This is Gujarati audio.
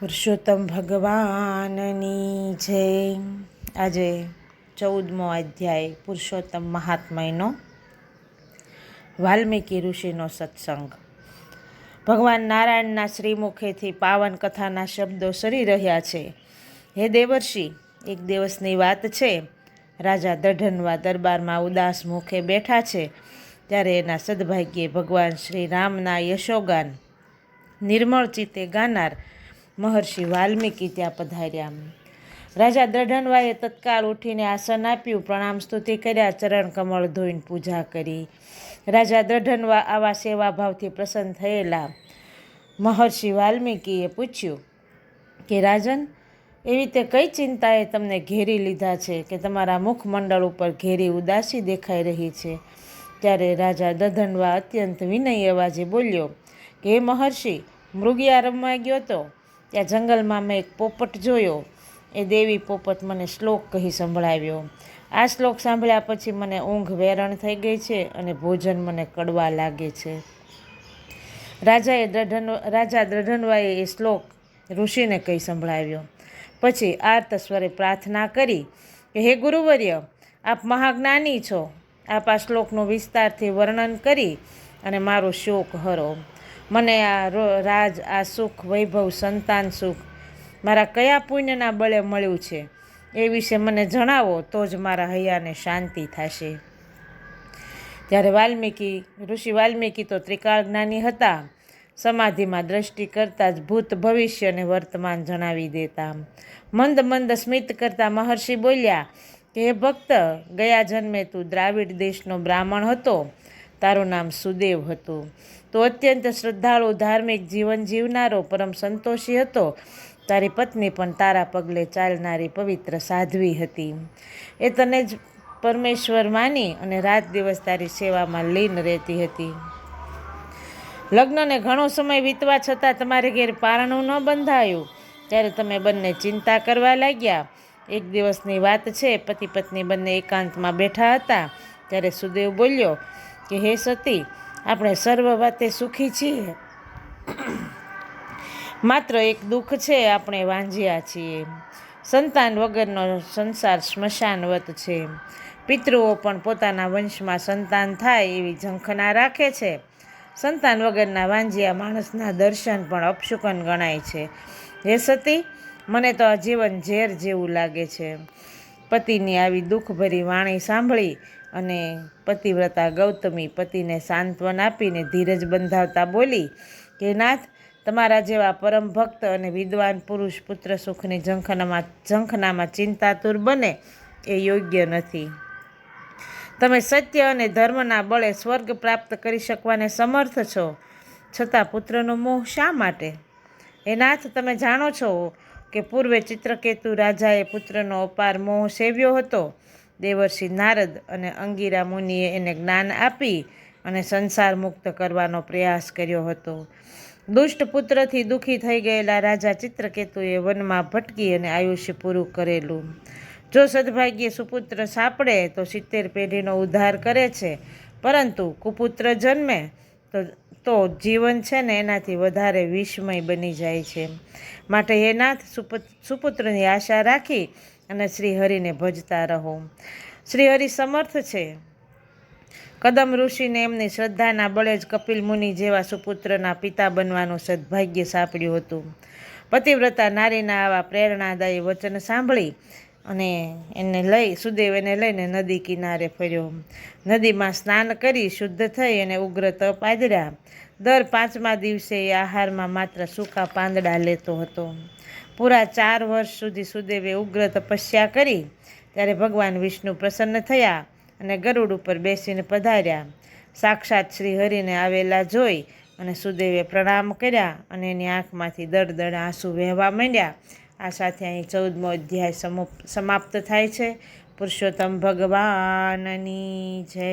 પુરુષોત્તમ ભગવાનની જય. આજે 14મો અધ્યાય પુરુષોત્તમ મહાત્મયનો. વાલ્મીકી ઋષિનો સત્સંગ. ભગવાન નારાયણના શ્રીમુખેથી પાવન કથાના શબ્દો સરી રહ્યા છે. હે દેવર્ષિ, એક દિવસની વાત છે. રાજા દઢનવા દરબારમાં ઉદાસ મુખે બેઠા છે, ત્યારે એના સદભાગ્યે ભગવાન શ્રી રામના યશોગાન નિર્મળ ચિત્તે ગાનાર મહર્ષિ વાલ્મીકી ત્યાં પધાર્યા. રાજા દઢનવાએ તત્કાળ ઉઠીને આસન આપ્યું, પ્રણામ સ્તુતિ કર્યા, ચરણ કમળ ધોઈને પૂજા કરી. રાજા દઢનવા આવા સેવાભાવથી પ્રસન્ન થયેલા મહર્ષિ વાલ્મીકીએ પૂછ્યું કે રાજન, એવી તે કઈ ચિંતાએ તમને ઘેરી લીધા છે કે તમારા મુખમંડળ ઉપર ઘેરી ઉદાસી દેખાઈ રહી છે? ત્યારે રાજા દઢનવા અત્યંત વિનય અવાજે બોલ્યો કે હે મહર્ષિ, મૃગિયા રમવા ગયો તો ત્યાં જંગલમાં મેં એક પોપટ જોયો. એ દેવી પોપટ મને શ્લોક કહી સંભળાવ્યો. આ શ્લોક સાંભળ્યા પછી મને ઊંઘ વેરણ થઈ ગઈ છે અને ભોજન મને કડવા લાગે છે. રાજા દઢનવાએ એ શ્લોક ઋષિને કહી સંભળાવ્યો. પછી આર્ત સ્વરે પ્રાર્થના કરી કે હે ગુરુવર્ય, આપ મહાજ્ઞાની છો, આપ આ શ્લોકનું વિસ્તારથી વર્ણન કરી અને મારો શોક હરો. મને આ રાજ, આ સુખ, વૈભવ, સંતાન સુખ મારા કયા પુણ્યના બળે મળ્યું છે એ વિશે મને જણાવો, તો જ મારા હૈયાને શાંતિ થશે. ત્યારે ઋષિ વાલ્મીકી તો ત્રિકાળ જ્ઞાની હતા. સમાધિમાં દ્રષ્ટિ કરતાં જ ભૂત, ભવિષ્ય અને વર્તમાન જણાવી દેતા. મંદ મંદ સ્મિત કરતા મહર્ષિ બોલ્યા કે હે ભક્ત, ગયા જન્મે તું દ્રાવિડ દેશનો બ્રાહ્મણ હતો. તારું નામ સુદેવ હતું. તો અત્યંત શ્રદ્ધાળુ, ધાર્મિક જીવન જીવનારો, પરમ સંતોષી હતો. તારી પત્ની પણ તારા પગલે ચાલનારી પવિત્ર સાધ્વી હતી. એ તને જ પરમેશ્વર માની અને રાત દિવસ તારી સેવામાં લીન રહેતી હતી. લગ્નને ઘણો સમય વીતવા છતાં તમારે ઘેર પારણું ન બંધાયું. ત્યારે તમે બંને ચિંતા કરવા લાગ્યા. એક દિવસની વાત છે, પતિ પત્ની બંને એકાંતમાં બેઠા હતા. ત્યારે સુદેવ બોલ્યો કે હે સતી, આપણે સર્વ વાતે સુખી છીએ, માત્ર એક દુઃખ છે, આપણે વાંઝ્યા છીએ. સંતાન વગરનો સંસાર સ્મશાનવત છે. પિતૃઓ પણ પોતાના વંશમાં સંતાન થાય એવી ઝંખના રાખે છે. સંતાન વગરના વાંઝિયા માણસના દર્શન પણ અપશુકન ગણાય છે. હે સતી, મને તો આ જીવન ઝેર જેવું લાગે છે. પતિની આવી દુઃખભરી વાણી સાંભળી અને પતિવ્રતા ગૌતમી પતિને સાંત્વન આપીને ધીરજ બંધાવતા બોલી કે નાથ, તમારા જેવા પરમ ભક્ત અને વિદ્વાન પુરુષ પુત્ર સુખની ઝંખનામાં ચિંતાતુર બને એ યોગ્ય નથી. તમે સત્ય અને ધર્મના બળે સ્વર્ગ પ્રાપ્ત કરી શકવાને સમર્થ છો, છતાં પુત્રનો મોહ શા માટે? એ નાથ, તમે જાણો છો કે પૂર્વે ચિત્રકેતુ રાજાએ પુત્રનો અપાર મોહ સેવ્યો હતો. દેવર્ષિ નારદ અને અંગિરા મુનિએ એને જ્ઞાન આપી અને સંસાર મુક્ત કરવાનો પ્રયાસ કર્યો હતો. દુષ્ટ પુત્રથી દુઃખી થઈ ગયેલા રાજા ચિત્રકેતુએ વનમાં ભટકી અને આયુષ્ય પૂરું કરેલું. જો સદભાગ્યે સુપુત્ર સાંપડે તો 70 પેઢીનો ઉદ્ધાર કરે છે, પરંતુ કુપુત્ર જન્મે તો જીવન છે ને એનાથી વધારે વિષમય બની જાય છે. માટે હે નાથ, સુપુત્રની આશા રાખી અને શ્રીહરિને ભજતા રહો. શ્રીહરિ સમર્થ છે. કદમ ઋષિને એમની શ્રદ્ધાના બળે જ કપિલ મુનિ જેવા સુપુત્રના પિતા બનવાનું સદભાગ્ય સાંપડ્યું હતું. પતિવ્રતા નારીના આવા પ્રેરણાદાયી વચન સાંભળી અને સુદેવ એને લઈને નદી કિનારે ફર્યો. નદીમાં સ્નાન કરી શુદ્ધ થઈ અને ઉગ્ર તપ આદર્યા. દર 5મા દિવસે એ આહારમાં માત્ર સૂકા પાંદડા લેતો હતો. પૂરા 4 વર્ષ સુધી સુદેવે ઉગ્ર તપસ્યા કરી. ત્યારે ભગવાન વિષ્ણુ પ્રસન્ન થયા અને ગરુડ ઉપર બેસીને પધાર્યા. સાક્ષાત શ્રી હરિને આવેલા જોઈ અને સુદેવે પ્રણામ કર્યા અને એની આંખમાંથી દળ આંસુ વહેવા માંડ્યા. આ સાથે અહીં 14મો અધ્યાય સમાપ્ત થાય છે. પુરુષોત્તમ ભગવાનની જય.